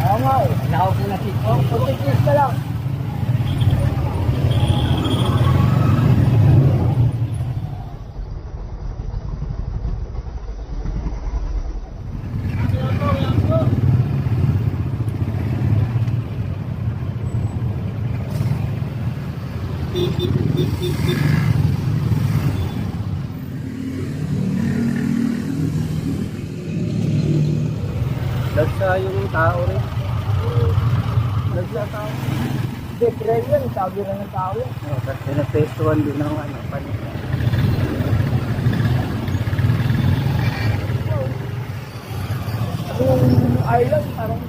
Oo nga eh. Nakaupo na si Kong. Putik-tis ka lang. Lagsa yung tao rin. Lagsa tao. Hindi, trail yan. Sabi na ng tao yan. Tapos pinapestuhan din ng panik. Yung island, parang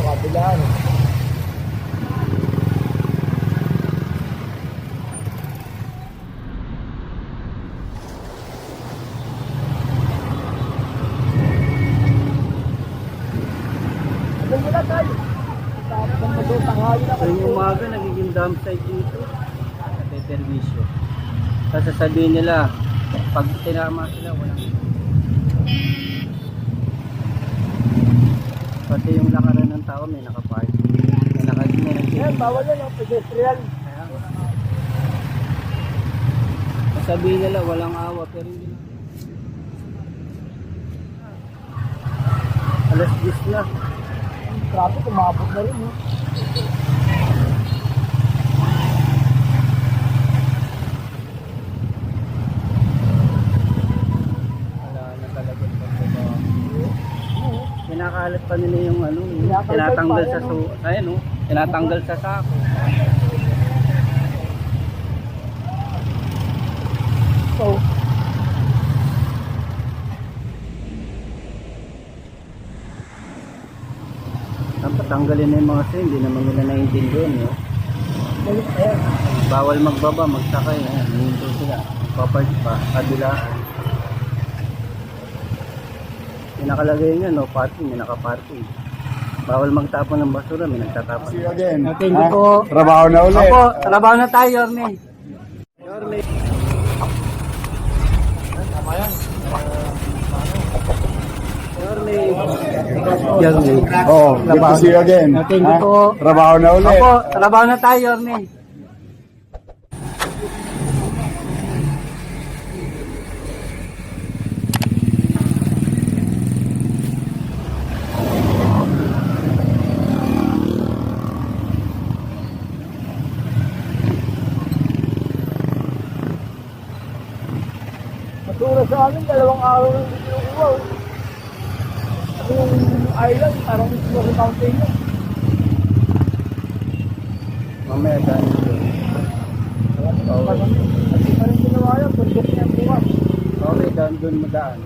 kabilaan. Maganda tayo. Kung magutang na Tuwing umaga, nagiging dump site dito. Napeperwisyo. Tapos sasabihin nila, pag tinama sila, walang. Pati yung lakaran ng tao, may nakapark. May nakapark. yan, bawal yan yung pedestrian. Sasabihin nila, walang awa, pero hindi na. Alas 10 na. Traffic, umabot na rin. Wala na talaga yung pagbabago. Kinakalat pa nila yung Kinakalkal tinatanggal pa, sa tinatanggal sa sako. So, Dapat tanggalin na yung mga hindi naman nila naiintindihan. balik na yan. Bawal magbaba, magsakay. Hihinto sila. Papart pa, kabilaan. Yung nakalagay nga, no parking, may nakaparking. Bawal magtapon ng basura, may nagtatapon. See you again. Thank you po. Trabaho na ulit. Opo, trabaho na tayo, Yorme. Yorme. Yorme. Yorme. Oo, good to see you again. Thank you po. Trabaho na ulit. Opo, trabaho na tayo, Yorme. Matura sa amin, 2 araw lang hindi kinukuha. Yung island, parang Smoky Mountain yun. Mamaya daan ito. Hindi pa rin ginawa yan, bundok niya ang bukas. Okay, daan doon mo daan.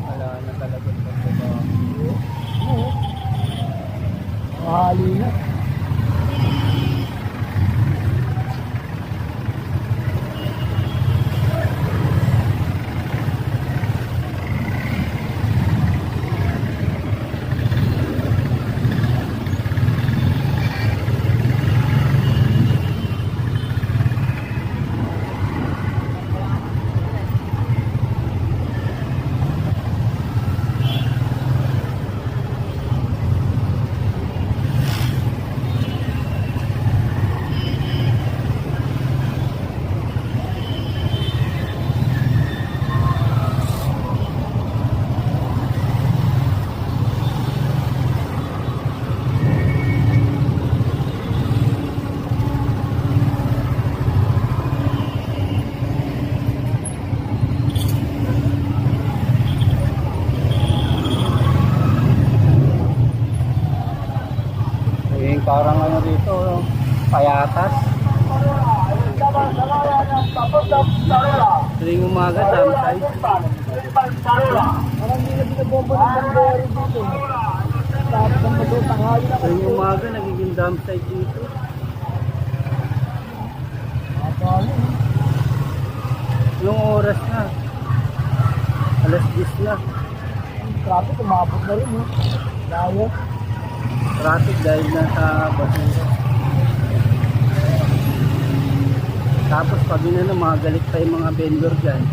Wala na talaga pagbabago. Mahali na. Yung parang ano dito, payatas. Tuwing umaga, dam side. Parang hindi na binabomba ng bandero dito. Tapos ang mag tanghali na Tuwing umaga, nagiging dam side dito. Nakakali. Anong oras na? Alas 10 na. Ang traffic, umabot na rin. Daya. Traffic dahil na sa basura. Tapos pag inano, mga galit pa yung mga vendor dyan.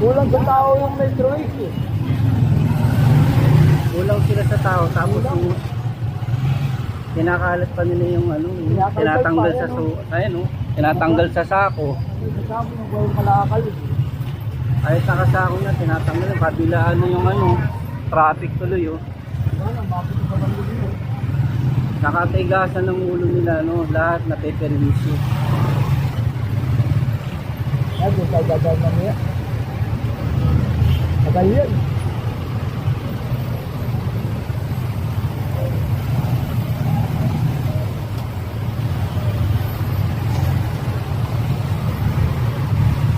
Kulang sa tao yung Metro 8 eh. Kulang sila sa tao. Tapos yung kinakalat pa nila yung ano, yung tinatanggal sa ayun, oh, tinatanggal sa sako. Sabi mo ba yung malakal eh. Ay sa kasako na tinatanggal yung kabilaan na yung ano, traffic tuloy oh. Wala, mabot sa bandero dito. Nakatigasan ng ulo nila no, lahat na peperwisyo. Ay, doon sa gagawin na niya. Tagal yun.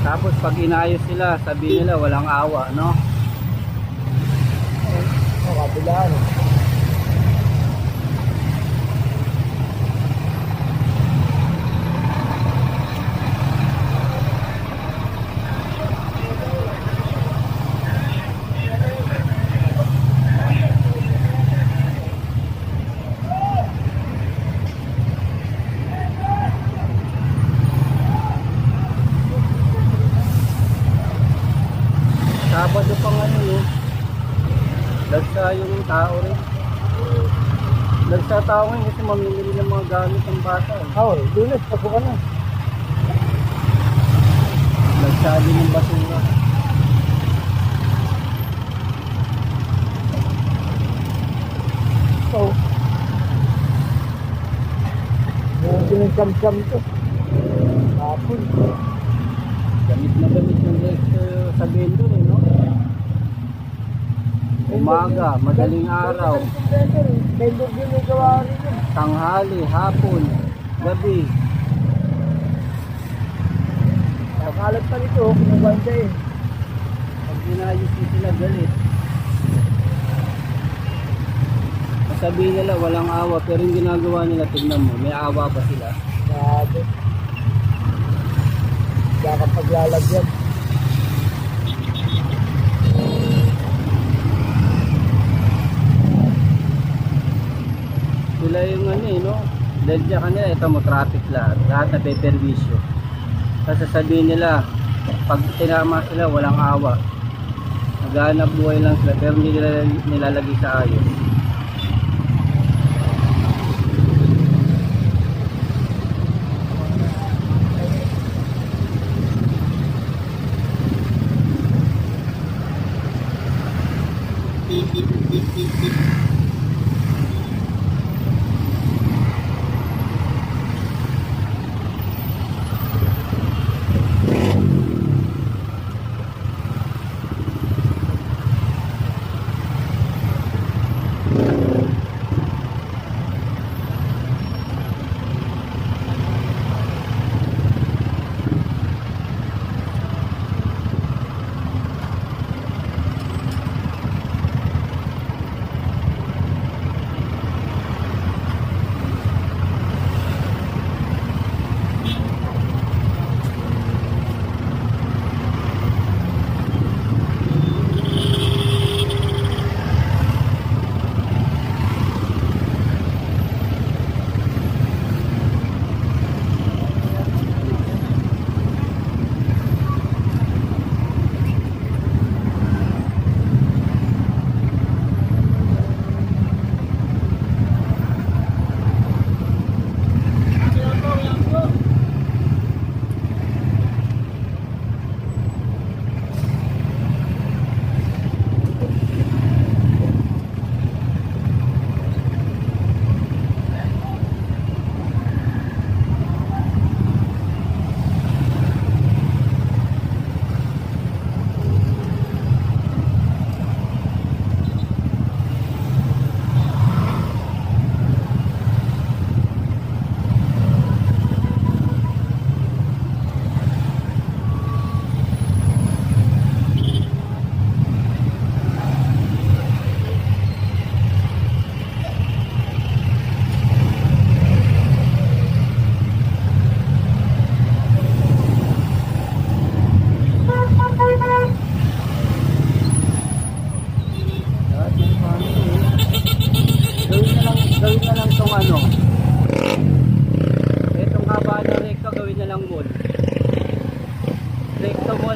Tapos pag inayos sila, sabi nila walang awa, no? O, kabilaan eh. Sabado pa nga yun, dagsa yung tao rin. Dagsa tao ngayon kasi mamimili ng mga gamit ng bata. Eh. Oo, Lunes, pasok ka na. Dagsa din yung basura. So, meron din yung kam-kam to. Hapon. Gamit na gamit yung sa vendor eh, no? Umaga, madaling araw, Vendor din may gawa rin yun. tanghali, hapon, gabi. Nakalat pa nito, kinabanda eh. Pag inayos nyo sila galit. Sabihin nila walang awa pero yung ginagawa nila, tignan mo, may awa pa sila. Grabe. Kaya kapag lalagyan. Sila yung ano eh, no? Dahil dyan kanila, ito mo, traffic lahat na peperwisyo. Tapos sasabihin nila, pag tinama sila, walang awa. Naghahanap buhay lang sila, pero hindi nila nilalagay sa ayos.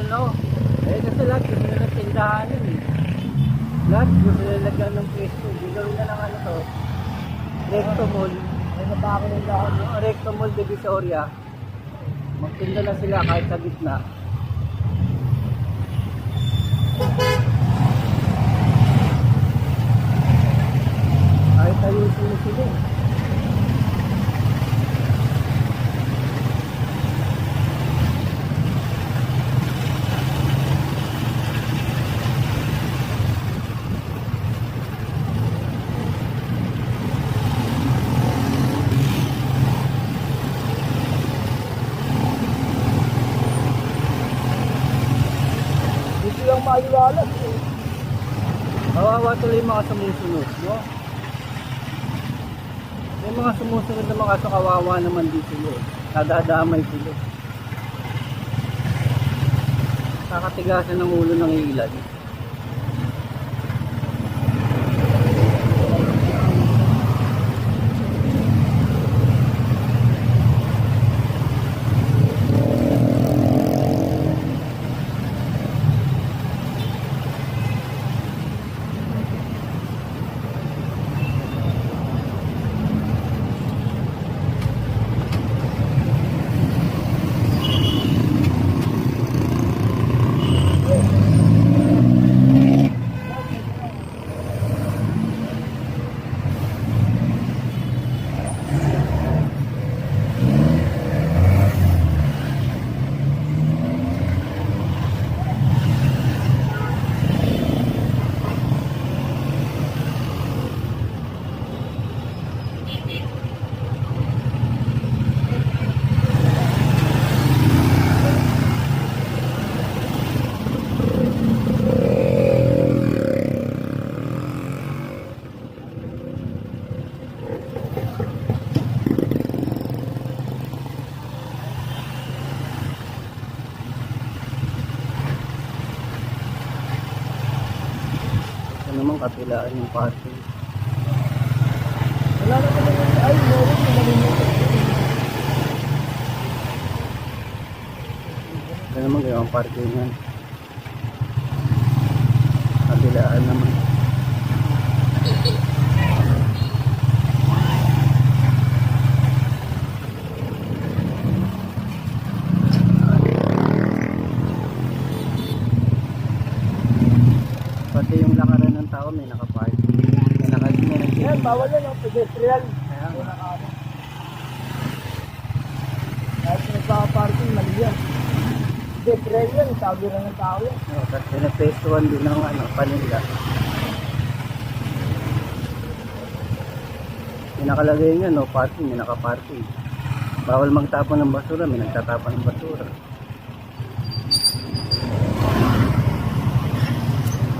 no? Eh, kasi lahat gusto nila tindahan yun eh. Lahat gusto nila lagyan ng pwesto. Gagawin na lang ano to. Recto Mall. May nabako ng daan. Recto Mall de Visoria. Magtinda na sila kahit sa gitna. Kahit ayusin mo sila. Dito lang maiwalat. Kawawa tuloy yung mga sumusunod, no? Yung mga sumusunod na mga kawawa naman din sila eh. Nadadamay sila. Kakatigasan ng ulo ng ilan. Ito naman kapilaan yung parking. Wala na naman yung ay, meron yung nalimitan. Ito naman gawang parking yan. Kapilaan naman. Pati yung lakaran ng tao may nakapark. May nakapark. Yan, bawal yan yung pedestrian. Kaya nga. Kahit nagpapa-parking, mali yan. Pedestrian yan, sabi na ng tao yan. Oh, tapos pinapestuhan din ng paninda. May nakalagay nga, no parking, may nakaparking. Bawal magtapon ng basura, may nagtatapon ng basura.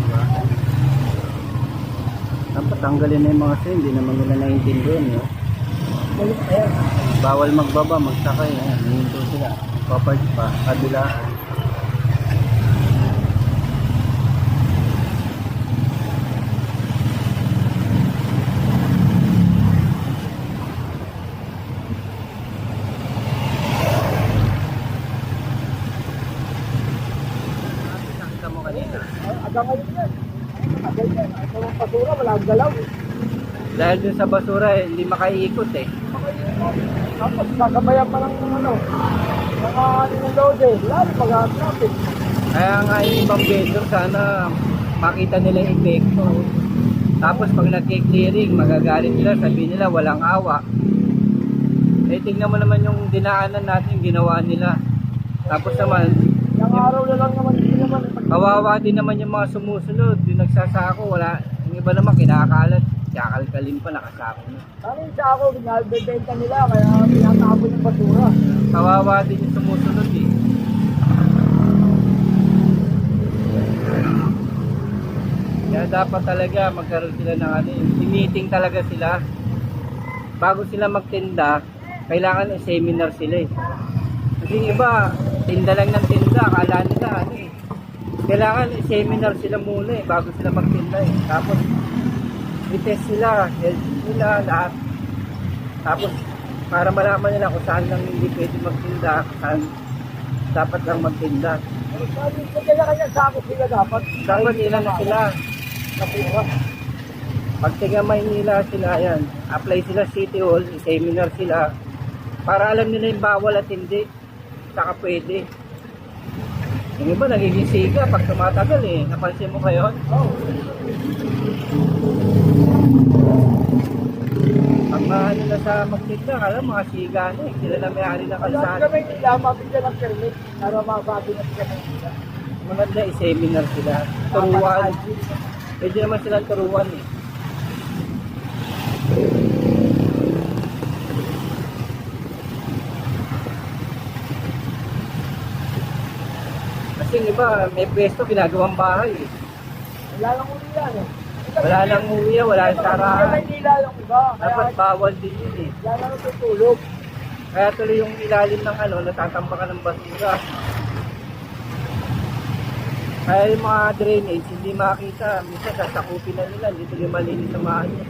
Diba? Dapat tanggalin na yung mga sin, hindi naman nila naiintindihan. No? Balik na yan. Bawal magbaba, magsakay. Hihinto sila. Papark pa, kabilaan. Nakita mo kanina. Aga ngayon yan. Aga yan. Ito ang basura, wala ang galaw. Dahil dun sa basura, hindi makaiikot eh. Tapos kakabayan pa ng ano. Mga ano ng load eh. Lalo pag-traffic. Kaya nga yung ibang vendor sana makita nila yung epekto. Tapos pag nagki-clearing, magagalit nila, sabihin nila walang awa. Eh tingnan mo naman yung dinaanan natin, ginawa nila. Tapos naman, Ilang araw na lang naman. Hindi naman. kawawa din naman yung mga sumusunod. Yung nagsasako, wala. Yung iba naman kinakalat. Kakalkalin pa, nakasako na. Ano yung sa ako, binabenta nila. Kaya pinatapon yung basura. Kawawa din yung sumusunod eh. Kaya dapat talaga magkaroon sila ng ano, yung meeting talaga sila. Bago sila magtinda, kailangan seminar sila eh. Kasi yung iba, tinda lang ng tinda, akala nila ano eh. Kailangan seminar sila muna eh, bago sila magtinda eh. Tapos, i-test sila, health nila, lahat. Tapos, para malaman nila kung saan lang hindi pwede magtinda, kung saan dapat lang magtinda. Sabi ko, kanya sakot sila dapat. Dapat ilan na sila. Napura. Pag taga Maynila sila, yan. Apply sila City Hall, seminar sila. Para alam nila yung bawal at hindi. Saka pwede. Yung iba nagiging siga pag tumatagal eh. Napansin mo kayo? Oo. Pag ano na sa magtinda, alam mga siga na eh. Sila na may-ari ng Alam kalsada. kami nila, mabigyan ng permit para masabi na sila nila. Maganda i-seminar sila. Turuan. Pwede naman silang turuan eh. Kasi yung iba, may pwesto, ginagawang bahay eh. Wala lang uli yan eh. Wala lang uwi, wala Hindi sara. Maynila yung iba. Dapat Kaya bawal din yun eh. wala lang tutulog. Kaya tuloy yung ilalim ng ano, natatambakan ng basura. Kaya yung mga drainage, hindi makita. Minsan sasakupin na nila, hindi tuloy malinis sa maayos.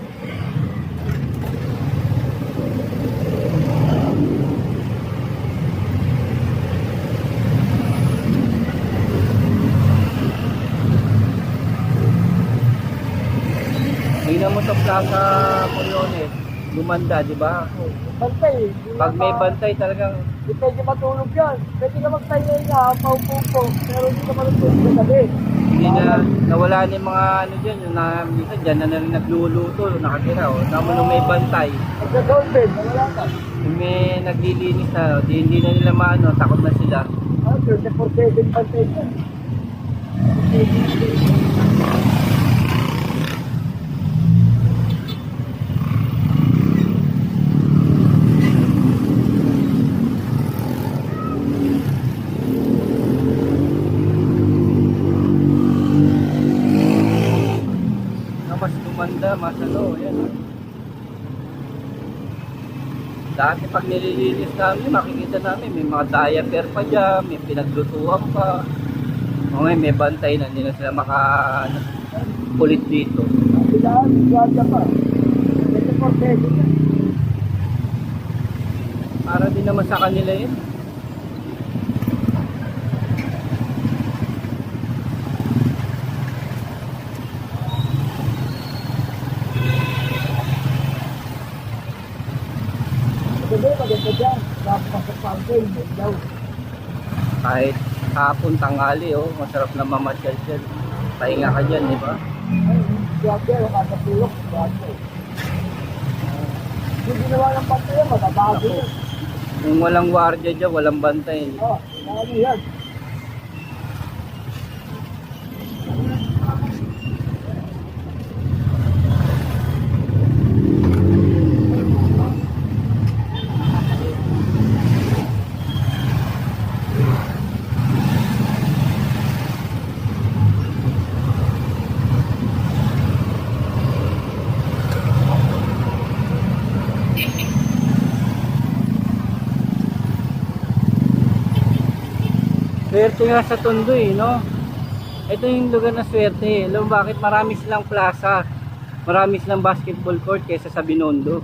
Tingnan mo sa Plaza Molones, gumanda, di ba? Bantay. Pag may bantay talagang Hindi pwede matulog yan. Pwede ka magtayo nga, paupo. Pero hindi ka matulog sa gabi. hindi na nawala na yung mga ano dyan, yung na, minsan dyan na rin nagluluto, nakatira, o. Tama nung may bantay, Pagka-dolphin, wala ka. yung may naglilinis na, di, hindi na nila maano, takot na sila. 24/7 bantay ka. Na mas gumanda, mas ano, yan. Dati pag nililinis namin, makikita namin, may mga diaper pa dyan, may pinaglutuan pa. O ngayon, may bantay na, hindi na sila makapulit dito. Kailangan, gwaja pa. 24/7 ka. Para din naman sa kanila yun. Gabi, maganda dyan. Dapat sa fountain, daw. Kahit hapon, tanghali, oh, masarap na mamasyal dyan. Pahinga ka dyan, di ba? Gwaja, wala sa tulog. Gwaja. Yung ginawa ng bantay yan, matabago yan. Yung walang wardya dyan, walang bantay. Ano yan? Swerte nga sa Tondo eh, no? Ito yung lugar na swerte eh. Alam mo bakit? Marami silang plaza. Marami silang basketball court kaysa sa Binondo.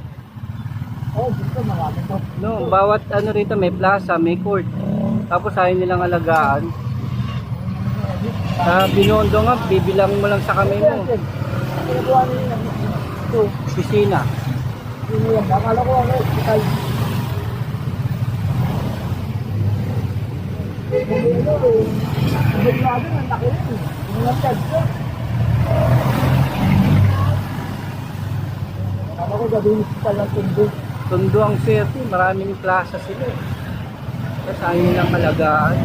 Dito marami to. No, bawat ano rito may plaza, may court. Tapos ayaw nilang alagaan. Sa Binondo nga, bibilangin mo lang sa kamay mo. Ginagawa nila yan. Ito, Piscina. yun yan. Akala ko ano, hospital. Hindi ano, ibig natin, ang laki rin. Yung nag-tag ko. Akala ko gagawin hospital ng tundo. Tondo ang swerte, maraming plaza sila eh. Tapos ayaw nilang alagaan.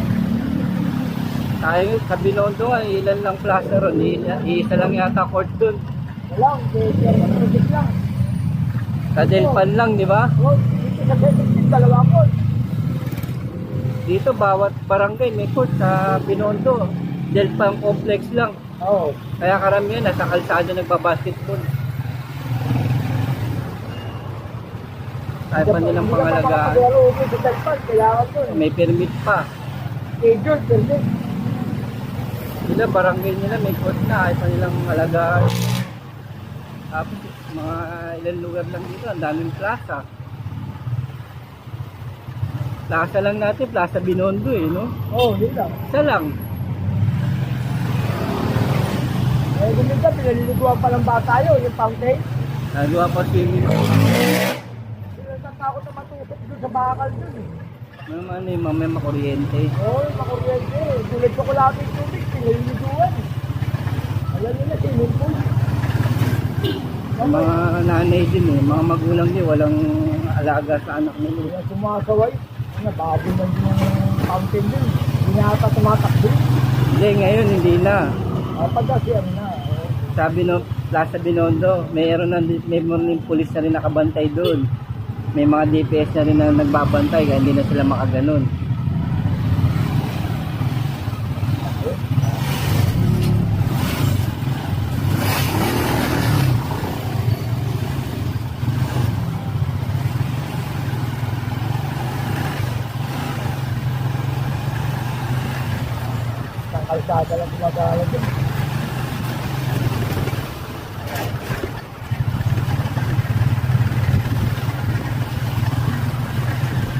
Tayo sa Binondo nga, ilan lang plaza ron. Isa lang yata court dun. Wala, project lang. Sa Delpan lang, di ba? Dito sa Betis, dalawa ko. Dito bawat barangay may court sa Binondo. Delpan complex lang. Oo. Kaya karamihan nasa kalsada nagbabasketball. Kaya pa nilang pangalagaan. May permit pa. Sila barangay nila may court na. Kaya pa nilang alagaan. Tapos mga ilang lugar lang dito. Ang daming plaza. Plaza lang natin. Plaza Binondo eh, no? Oo, hindi lang. Isa lang. Eh, guminta, pinaliliguan pa ng bata yun, yung fountain. Nagawa pa swimming pool. Natakot na matusok doon sa bakal doon eh. Ano yung mamaya makuryente. Oo, makuryente. Tulad ko lang yung tubig, pinaliliguan. Alam nila, swimming pool. Yung mga nanay din eh, mga magulang din, walang alaga sa anak nila. Kaya sumasaway. Nababo man yung fountain din. Hindi na ata tumatakbo. Hindi, ngayon hindi na. Pagka siya na. Sabi no, Plaza Binondo, mayroon ng pulis na rin nakabantay doon. May mga DPS na rin na nagbabantay kaya hindi na sila makaganon. Ang kalsada lang gumagala din.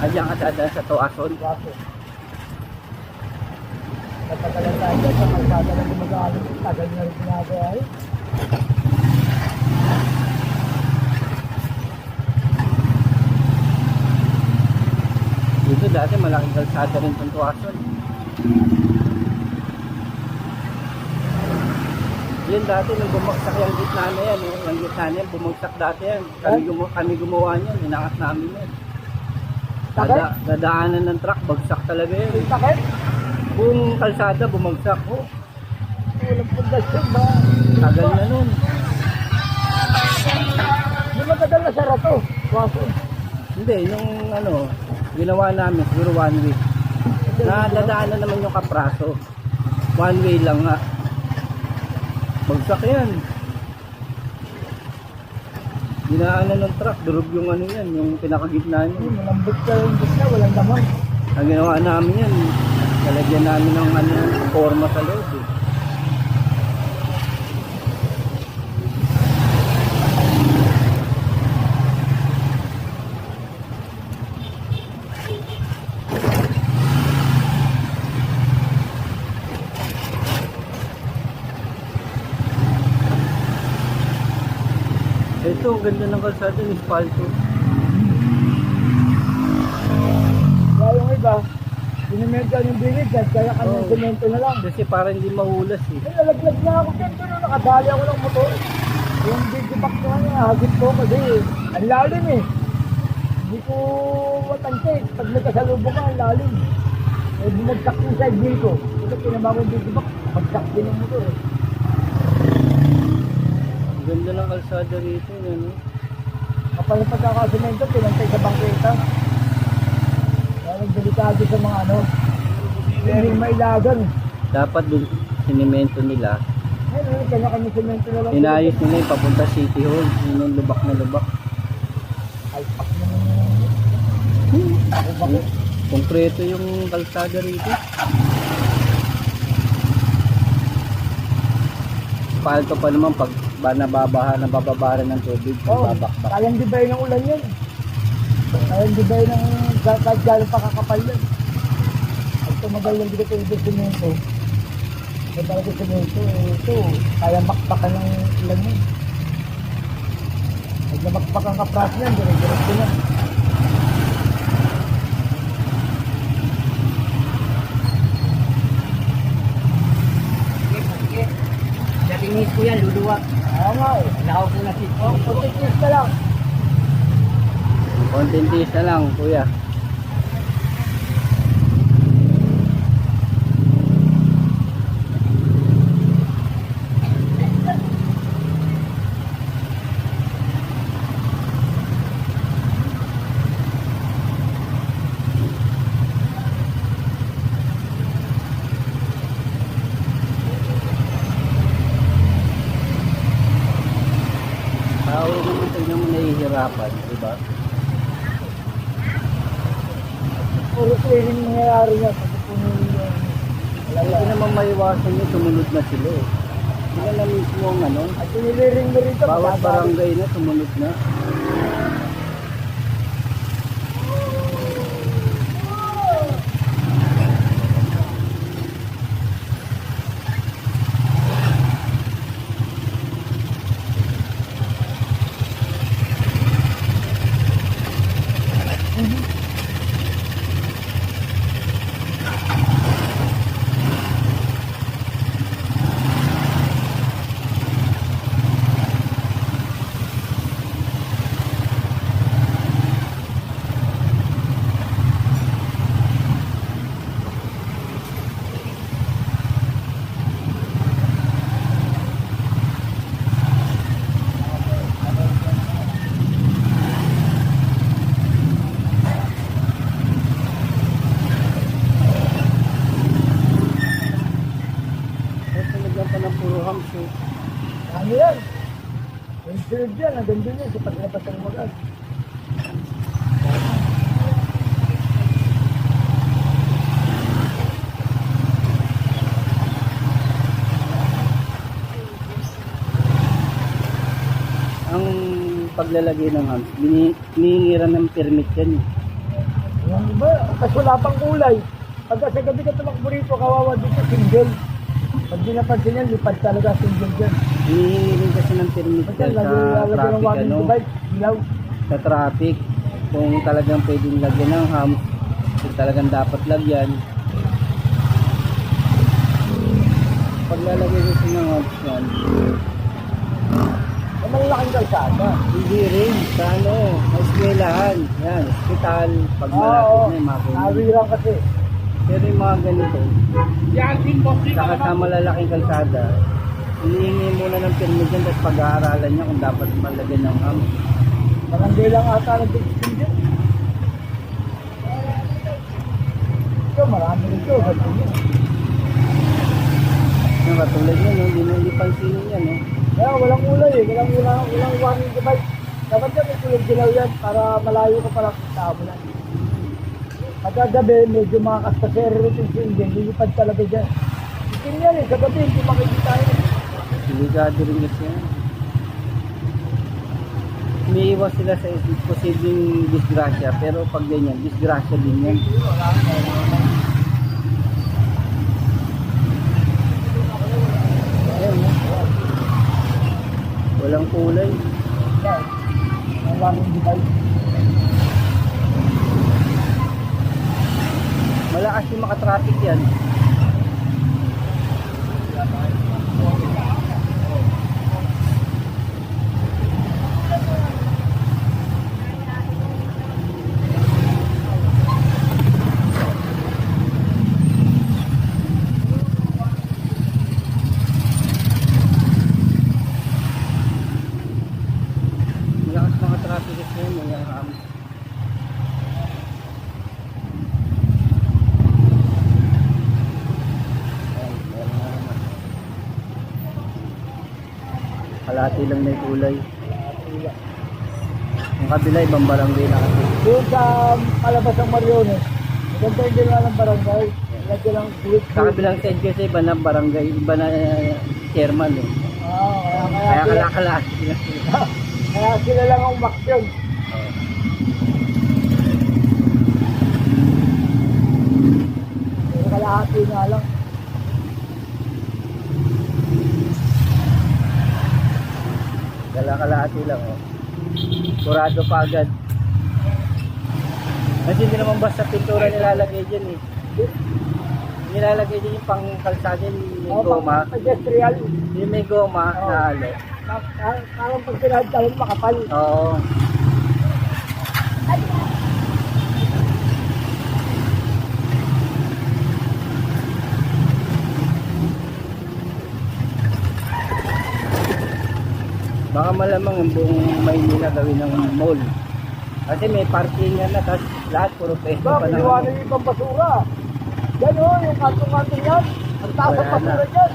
Ayan ka sa Toason. Kaso. Nagtagalan tayo dyan, sa kalsada lang gumagala din. Tagal na rin ginagawa yun. Dito dati malaking kalsada rin sa Toason. Yun dati nung bumagsak yung gitna na yan, yung gitna na yan, bumagsak dati yan. Kami gumawa niyan, inangat namin yan. Sakit? Dadaanan ng truck, bagsak talaga yan. Yung sakit? Buong kalsada bumagsak. Oh, Walang pundasyon ba? tagal na nun. Hindi magkadal na sa rato. Kaso. Hindi, yung ano, ginawa namin, siguro 1 week. Nadadaanan naman yung Kapraso. 1 way lang nga. Bagsak yan. Dinaanan ng truck, durog yung ano yan, yung pinakagitna niya. Malambot ka yung gitna, walang damang. Ang ginawa namin yan, lalagyan namin ng ano, forma sa loob eh. Ito, ang ganda ng kalsada ng espalto. Kaya yung iba, sinimento yung bilig, kaya kanyang semento na lang. Kasi parang hindi mahulas eh. Eh, nalaglag na ako dyan, pero nakadali ako ng motor. Yung digipak ko nga, hagit ko kasi ang lalim eh. Hindi ko matansya eh. Pag nagkasalubong ka, ang lalim. Eh, bumagsak yung side wheel ko. Kasi pinama ko yung digipak, bagsak din ang motor eh. Ang ganda ng kalsada rito, ano? Kapag yung pagkakasemento, pinantay sa bangketa. Kaya nagdelikado sa mga ano, hindi mailagan. Dapat dun sinimento nila. Ayun, kanya-kanya semento na lang. Inayos nila yung papunta City Hall. Yun yung lubak na lubak. Alpak na ako bakit? Konkreto yung kalsada rito. Palto pa naman pag nabababara ng tubig. Oo, Babakbak. kayang dibay ng ulan yan. Kayang dibay ng kahit gano'n pa kakapal yan. Pag tumagal lang dito yung semento, kaya talaga semento, ito, kayang bakbakan ng ulan yan. Pag nabakbakan ka pras yan, dire-diretso yan. Datingis ko yan, luluwag. Oo nga eh. Nakaw ko na si Oh, pagkikis ka lang. Konting tiis na lang, kuya. Tao naman tignan mo nahihirapan, di ba? Puro training nangyayari yan. Kasi pununin yan. Hindi naman maiwasan yun, sumunod na sila eh. Sila na mismo ang ano, At siniliring mo rito. bawat barangay na sumunod na. din yun, sa paglabas ng magas. Ang paglalagay ng hams, hinihingiran ng permit yan. Yung iba, kasi wala pang kulay. Pagka sa gabi ka tumakbo rito, kawawa dito, single. Pag di napansin yan, lipad talaga single dyan. Hinihingirin kasi ng permit Kasi yan sa lagi ng traffic, walking ano, device, ilaw. sa traffic. Kung talagang pwedeng lagyan ng hams, kung talagang dapat lagyan. Paglalagay kasi ng hams yan, May malaking kalsada. hindi rin sa ano, sa eskwelahan, yan, hospital, pag Oo, malapit na yung mga ganyan. nawirang kasi. Pero yung mga ganito, saka sa malalaking kalsada, hinihingi muna ng permit yan, tapos pag-aaralan niya kung dapat malagyan ng hams. Barangay lang ata nag-extend dyan. Ito, marami rito. Yung katulad yun, no? Hindi pansinin yan. No? Kaya walang ulay eh. Walang warning device. Dapat dyan may kulog dilaw yan para malayo ka pala sa tao mo lang. Pagkagabi, medyo mga kastasero rito yung single. Lilipad talaga dyan. Itin yan eh. Sa gabi, hindi makikita yan. Delikado rin kasi yan. Umiiwas sila sa posibleng disgrasya, pero pag ganyan, disgrasya din yan. Ayan, no? Walang kulay. Yan. Ang warning device. Malakas yung makatraffic yan. Malakas mga traffic kasi yun, mga hams. Ayan, meron na naman. Kalahati lang na yung kulay. Ang kabila, ibang barangay na kasi. Doon sa palabas ng Mariones, maganda yung ginawa ng barangay. Lagyan lang group. Sa kabilang side kasi, iba na barangay, iba na chairman eh. Kaya Kaya kalahati sila. kaya sila lang ang umaksyon. Pero kalahati nga lang. Kalahati lang oh. Kurado pa agad. Kasi hindi naman basta pintura nilalagay dyan eh. Nilalagay dyan yung pang kalsada, yung goma. Pedestrian. Yung may goma Oo. na halo. Parang pag pinahadalin makapal. Oo. Baka malamang ang buong Maynila gawin ng mall. Kasi may parkingan na, tapos lahat puro pesto Ba, pa na. kinuha na yung ibang basura. Yan o, yung kanto-kanto yan. Ang taas ang Wala na. basura dyan.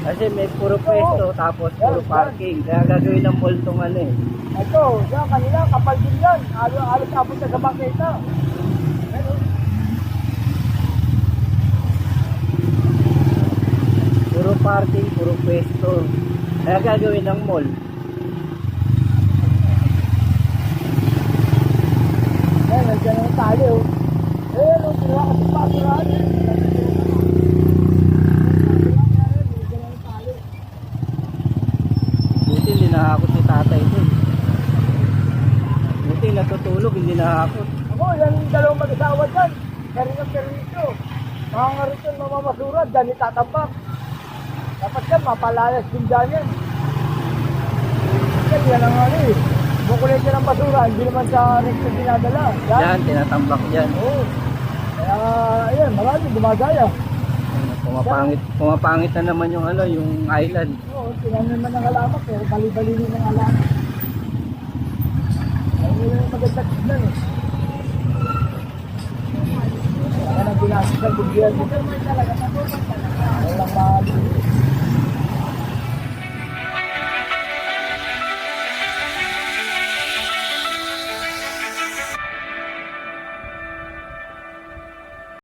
Kasi may puro pesto, tapos puro parking. Kaya gagawin ng mall tong ano eh. Ito, yan kanila, kapal din yan. Alos abot na sa bakita. Ano? Puro parking, puro pesto. Kaya gagawin ng mall. Yan, nandiyan ang tali o. Eh, ano, kinuha kasi basurahan. Nandiyan ang tali. Buti hindi nakakot si tatay dun. Buti natutulog, hindi nakakot. Ako, yan yung dalawang mag-asawa dyan. Kaya ng permiso. Mga nga rito, mamabasura, dyan itatambak. Dapat yan, mapalayas din dyan yan. Kasi yan ang ano eh. Bukulit yan ang basura, hindi naman sa recto dinadala. Yan, tinatambak dyan. Oo. Kaya, ayan, marami gumagaya. Pumapangit na naman yung ano, yung island. Oo, tinanim naman ng alamak, pero bali-balinin ng alamak. Ayun yung magandang tignan eh. Kaya nang ginastos ng bigyan dito. Walang mahal.